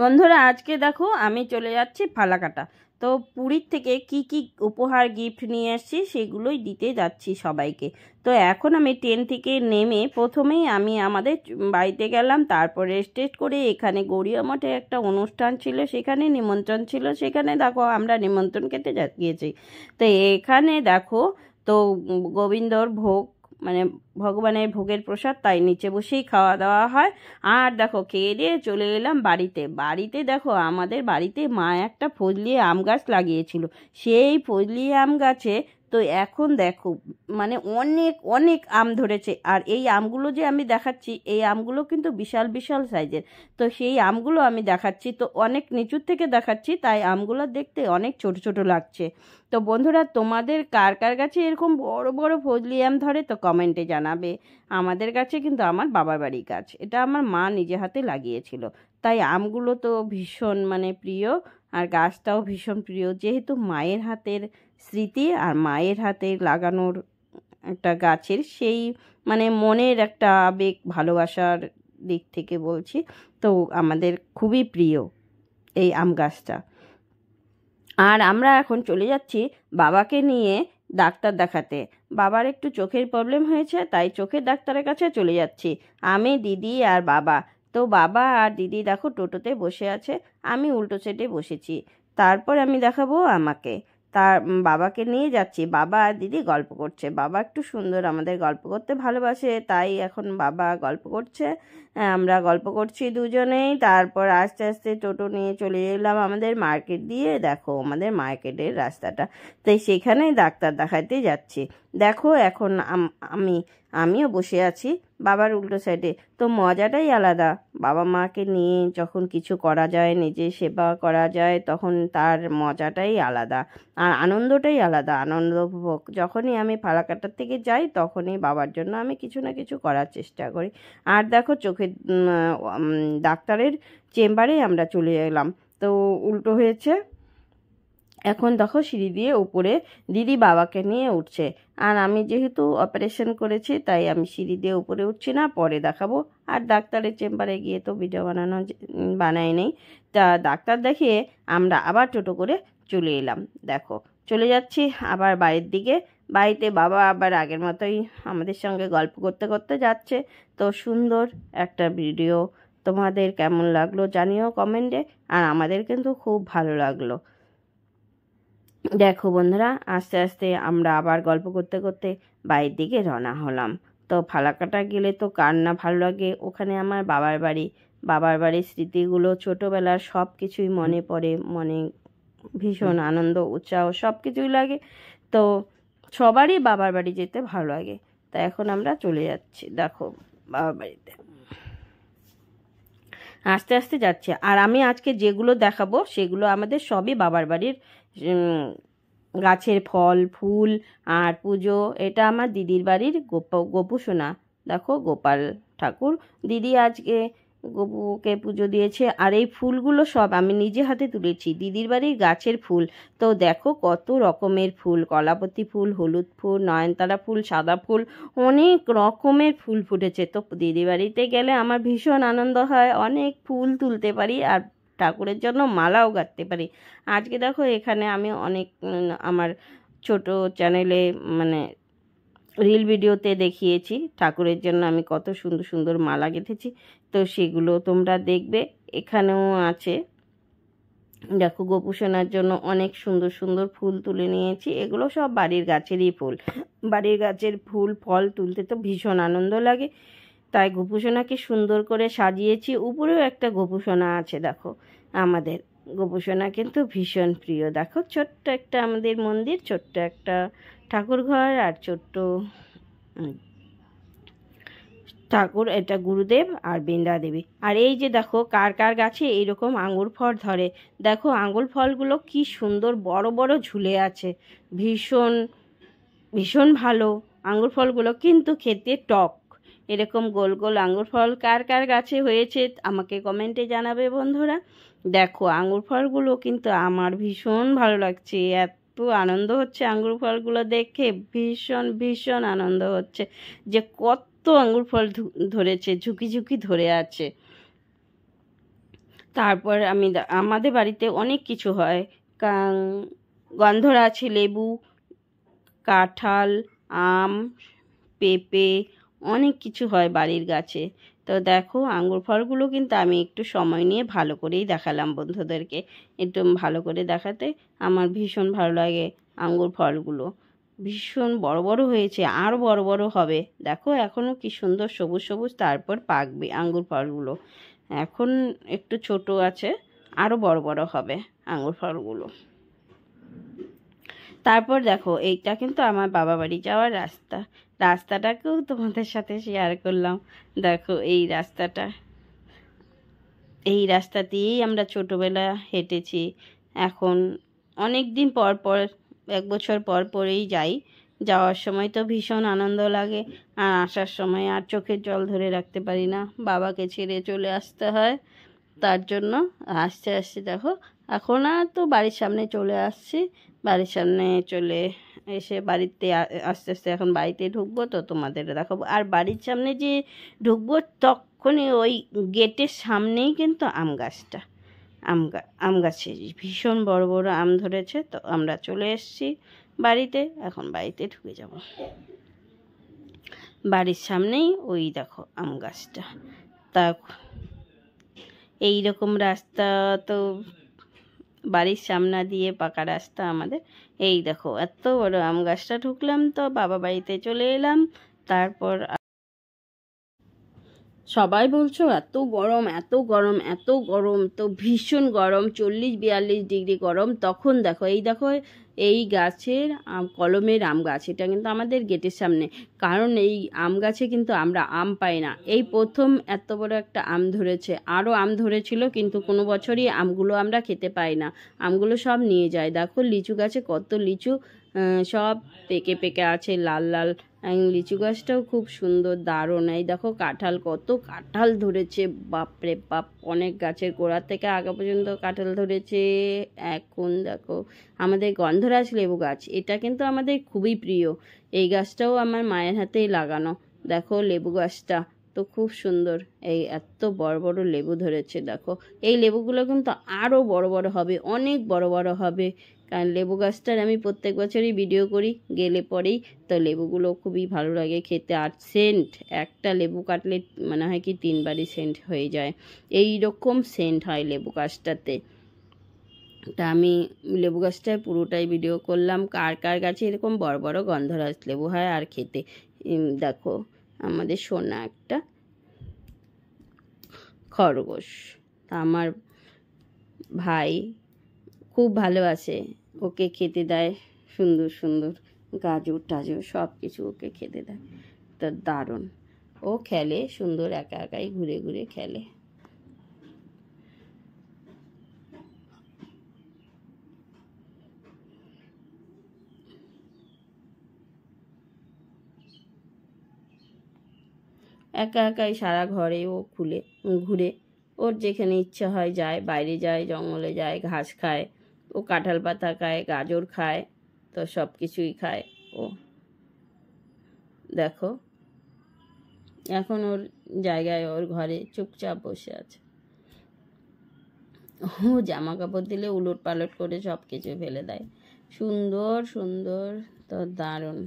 বন্ধুরা আজকে দেখো আমি চলে যাচ্ছি ফালাকাটা। তো পুরীর থেকে কি কি উপহার গিফট নিয়ে আসছি সেগুলোই দিতে যাচ্ছি সবাইকে। তো এখন আমি ট্রেন থেকে নেমে প্রথমেই আমি আমাদের বাড়িতে গেলাম, তারপর রেস্ট টেস্ট করে এখানে গড়িয়া মঠে একটা অনুষ্ঠান ছিল, সেখানে নিমন্ত্রণ ছিল, সেখানে দেখো আমরা নিমন্ত্রণ খেতে গিয়েছি। তো এখানে দেখো, তো গোবিন্দর ভোগ মানে ভগবানের ভোগের প্রসাদ, তাই নিচে বসেই খাওয়া দাওয়া হয়। আর দেখো খেয়ে দিয়ে চলে এলাম বাড়িতে। বাড়িতে দেখো আমাদের বাড়িতে মা একটা ফজলি আম গাছ লাগিয়েছিল। সেই ফজলি আম গাছে তো এখন দেখো মানে অনেক অনেক আম ধরেছে। আর এই আমগুলো যে আমি দেখাচ্ছি, এই আমগুলো কিন্তু বিশাল বিশাল সাইজের। তো সেই আমগুলো আমি দেখাচ্ছি, তো অনেক নিচুর থেকে দেখাচ্ছি, তাই আমগুলো দেখতে অনেক ছোট ছোট লাগছে। তো বন্ধুরা, তোমাদের কার কার কাছে এরকম বড় বড় ফজলি আম ধরে তো কমেন্টে জানাবে। আমাদের কাছে কিন্তু আমার বাবার বাড়ির গাছ, এটা আমার মা নিজে হাতে লাগিয়েছিল, তাই আমগুলো তো ভীষণ প্রিয়। আর গাছটাও ভীষণ প্রিয়, যেহেতু মায়ের হাতের স্মৃতি আর মায়ের হাতে লাগানোর একটা গাছের সেই মনের একটা আবেগ ভালোবাসার দিক থেকে বলছি। তো আমাদের খুবই প্রিয় এই আম গাছটা। আর আমরা এখন চলে যাচ্ছি বাবাকে নিয়ে ডাক্তার দেখাতে। বাবার একটু চোখের প্রবলেম হয়েছে, তাই চোখের ডাক্তারের কাছে চলে যাচ্ছি আমি, দিদি আর বাবা। তো বাবা আর দিদি দেখো টোটোতে বসে আছে, আমি উল্টো সাইডে বসেছি। তারপর আমি দেখাবো আমাকে। তার বাবাকে নিয়ে যাচ্ছি, বাবা আর দিদি গল্প করছে। বাবা একটু সুন্দর আমাদের গল্প করতে ভালোবাসে, তাই এখন বাবা গল্প করছে, আমরা গল্প করছি দুজনেই। তারপর আস্তে আস্তে টোটো নিয়ে চলে এলাম আমাদের মার্কেট দিয়ে। দেখো আমাদের মার্কেটের রাস্তাটা, তাই সেখানে ডাক্তার দেখাতে যাচ্ছি। দেখো এখন আমিও বসে আছি বাবার উল্টো সাইডে। তো মজাটাই আলাদা, বাবা মাকে নিয়ে যখন কিছু করা যায়, নিজের সেবা করা যায়, তখন তার মজাটাই আলাদা আর আনন্দটাই আলাদা। আনন্দ উপভোগ যখনই আমি ফালাকাটার থেকে যাই, তখনই বাবার জন্য আমি কিছু না কিছু করার চেষ্টা করি। আর দেখো চোখের ডাক্তারের চেম্বারে আমরা চলে এলাম। তো উল্টো হয়েছে, এখন দেখো সিঁড়ি দিয়ে উপরে দিদি বাবাকে নিয়ে উঠছে। আর আমি যেহেতু অপারেশন করেছি, তাই আমি সিঁড়ি দিয়ে উপরে উঠছি না, পরে দেখাবো। আর ডাক্তারের চেম্বারে গিয়ে তো ভিডিও বানাই নেই। তা ডাক্তার দেখিয়ে আমরা আবার টোটো করে চলে এলাম। দেখো চলে যাচ্ছি আবার বাড়ির দিকে। বাড়িতে বাবা আবার আগের মতোই আমাদের সঙ্গে গল্প করতে করতে যাচ্ছে। তো সুন্দর একটা ভিডিও, তোমাদের কেমন লাগলো জানিও কমেন্টে। আর আমাদের কিন্তু খুব ভালো লাগলো। দেখো বন্ধুরা, আস্তে আস্তে আমরা আবার গল্প করতে করতে বাড়ির দিকে রওনা হলাম। তো ফালাকাটা গেলে তো কার না ভালো লাগে, ওখানে আমার বাবার বাড়ি। বাবার বাড়ির স্মৃতিগুলো ছোটোবেলার সব কিছুই মনে পড়ে, মনে ভীষণ আনন্দ উৎসাহ সব কিছুই লাগে। তো সবারই বাবার বাড়ি যেতে ভালো লাগে। তা এখন আমরা চলে যাচ্ছি দেখো বাবার বাড়িতে, আস্তে আস্তে যাচ্ছে। আর আমি আজকে যেগুলো দেখাবো সেগুলো আমাদের সবই বাবার বাড়ির গাছের ফল ফুল আর পুজো। এটা আমার দিদির বাড়ির গোপু সোনা, দেখো গোপাল ঠাকুর। দিদি আজকে গপুকে পুজো দিয়েছে। আর এই ফুলগুলো সব আমি নিজে হাতে তুলেছি, দিদির বাড়ির গাছের ফুল। তো দেখো কত রকমের ফুল, কলাপতি ফুল, হলুদ ফুল, নয়নতারা ফুল, সাদা ফুল, অনেক রকমের ফুল ফুটেছে। তো দিদি বাড়িতে গেলে আমার ভীষণ আনন্দ হয়, অনেক ফুল তুলতে পারি আর ঠাকুরের জন্য মালাও গাঁথতে পারি। আজকে দেখো এখানে আমি অনেক আমার ছোট চ্যানেলে রিল ভিডিওতে দেখিয়েছি ঠাকুরের জন্য আমি কত সুন্দর সুন্দর মালা গেঁথেছি। তো সেগুলো তোমরা দেখবে, এখানেও আছে। দেখো গোপুসোনার জন্য অনেক সুন্দর সুন্দর ফুল তুলে নিয়েছি, এগুলো সব বাড়ির গাছেরই ফুল। বাড়ির গাছের ফুল ফল তুলতে তো ভীষণ আনন্দ লাগে, তাই গোপুসোনাকে সুন্দর করে সাজিয়েছি। উপরেও একটা গোপুসোনা আছে, দেখো আমাদের গোপুসোনা কিন্তু ভীষণ প্রিয়। দেখো ছোট্ট একটা আমাদের মন্দির, ছোট্ট একটা ঠাকুর ঘর আর ছোট্ট ঠাকুর, এটা গুরুদেব আর বৃন্দা দেবী। আর এই যে দেখো কার কার গাছে এইরকম আঙুর ফল ধরে, দেখো আঙুর ফলগুলো কি সুন্দর বড় বড় ঝুলে আছে, ভীষণ ভীষণ ভালো আঙুর ফলগুলো, কিন্তু খেতে টক। এরকম গোল গোল আঙুর ফল কার কার গাছে হয়েছে আমাকে কমেন্টে জানাবে বন্ধুরা। দেখো আঙুর ফলগুলো কিন্তু আমার ভীষণ ভালো লাগছে, এত আনন্দ হচ্ছে আঙুর ফলগুলো দেখে, ভীষণ ভীষণ আনন্দ হচ্ছে যে কত আঙুর ফল ধরেছে, ঝুঁকি ঝুঁকি ধরে আছে। তারপর আমাদের বাড়িতে অনেক কিছু হয়। গন্ধরাজ, লেবু, কাঁঠাল, আম, পেঁপে, অনেক কিছু হয় বাড়ির গাছে। তো দেখো আঙ্গুর ফলগুলো কিন্তু আমি একটু সময় নিয়ে ভালো করেই দেখালাম বন্ধুদেরকে। একটু ভালো করে দেখাতে আমার ভীষণ ভালো লাগে। আঙ্গুর ফলগুলো ভীষণ বড় বড় হয়েছে, আরও বড় বড় হবে। দেখো এখনও কি সুন্দর সবুজ সবুজ, তারপর পাকবে আঙ্গুর ফলগুলো। এখন একটু ছোট আছে, আরও বড় বড় হবে আঙ্গুর ফলগুলো। তারপর দেখো এইটা কিন্তু আমার বাবা বাড়ি যাওয়ার রাস্তা। রাস্তাটাকেও তোমাদের সাথে শেয়ার করলাম। দেখো এই রাস্তা দিয়েই আমরা ছোটোবেলা হেঁটেছি। এখন অনেক দিন পর পর, 1 বছর পর পরেই যাই। যাওয়ার সময় তো ভীষণ আনন্দ লাগে, আর আসার সময় আর চোখের জল ধরে রাখতে পারি না, বাবাকে ছেড়ে চলে আসতে হয়। তার জন্য আস্তে আস্তে দেখো এখন আর তো বাড়ির সামনে চলে আসছি। বাড়ির সামনে চলে এসে বাড়িতে আস্তে আস্তে এখন বাড়িতে ঢুকবো, তো তোমাদের দেখাবো। আর বাড়ির সামনে যে ঢুকবো তখনই ওই গেটের সামনেই কিন্তু আম গাছটা, আম গাছে ভীষণ বড় বড় আম ধরেছে। তো আমরা চলে এসেছি বাড়িতে, এখন বাড়িতে ঢুকে যাব। বাড়ির সামনেই ওই দেখো আম গাছটা। তা এই রকম রাস্তা তো বাড়ির সামনে দিয়ে পাকা রাস্তা আমাদের। এই দেখো এত বড় আম গাছটা, ঢুকলাম তো বাবা বাড়িতে চলে এলাম। তারপর সবাই বলছো এত গরম এত গরম এত গরম, তো ভীষণ গরম, 40-42 ডিগ্রি গরম। তখন দেখো এই গাছের কলমের আম গাছ, এটা কিন্তু আমাদের গেটের সামনে। কারণ এই আম গাছে কিন্তু আমরা আম পাই না, এই প্রথম এত বড় একটা আম ধরেছে। আরও আম ধরেছিল কিন্তু কোনো বছরই আমগুলো আমরা খেতে পাই না, আমগুলো সব নিয়ে যায়। দেখো লিচু গাছে কত লিচু, সব পেকে পেকে আছে লাল লাল। লিচু গাছটাও খুব সুন্দর, দারুণ। এই দেখো কাঁঠাল, কত কাঁঠাল ধরেছে, বাপরে বাপ, অনেক গাছের গোড়া থেকে আগা পর্যন্ত কাঁঠাল ধরেছে। এখন দেখো আমাদের গন্ধরাজ লেবু গাছ, এটা কিন্তু আমাদের খুবই প্রিয়। এই গাছটাও আমার মায়ের হাতেই লাগানো। দেখো লেবু গাছটা তো খুব সুন্দর, এই এত বড় বড় লেবু ধরেছে। দেখো এই লেবুগুলো কিন্তু আরও বড় বড় হবে, অনেক বড় বড় হবে। কারণ লেবু গাছটার আমি প্রত্যেক বছরই ভিডিও করি গেলে পরেই। তো লেবুগুলো খুবই ভালো লাগে খেতে, আর সেন্ট, একটা লেবু কাটলে মনে হয় কি 3বারই সেন্ট হয়ে যায়, এই রকম সেন্ট হয় লেবু গাছটাতে। তা আমি লেবু গাছটায় পুরোটাই ভিডিও করলাম। কার কার গাছে এরকম বড় বড় গন্ধরাজ লেবু হয় আর খেতে। দেখো আমাদের সোনা একটা খরগোশ, তা আমার ভাই খুব ভালোবাসে, ওকে খেতে দেয় সুন্দর সুন্দর গাজর টাজর সব কিছু ওকে খেতে দেয়। তো দারুণ, ও খেলে সুন্দর, একা একাই ঘুরে ঘুরে খেলে। একা একাই সারা ঘরে ও ঘুরে, ওর যেখানে ইচ্ছা হয় যায়, বাইরে যায়, জঙ্গলে যায়, ঘাস খায়, ও কাঁঠাল পাতা খায়, গাজর খায়, তো সব কিছুই খায় ও। দেখো এখন ওর জায়গায়, ওর ঘরে চুপচাপ বসে আছে। ও জামা কাপড় দিলে উলট পালট করে সব কিছু ফেলে দেয়, সুন্দর সুন্দর, তো দারুণ।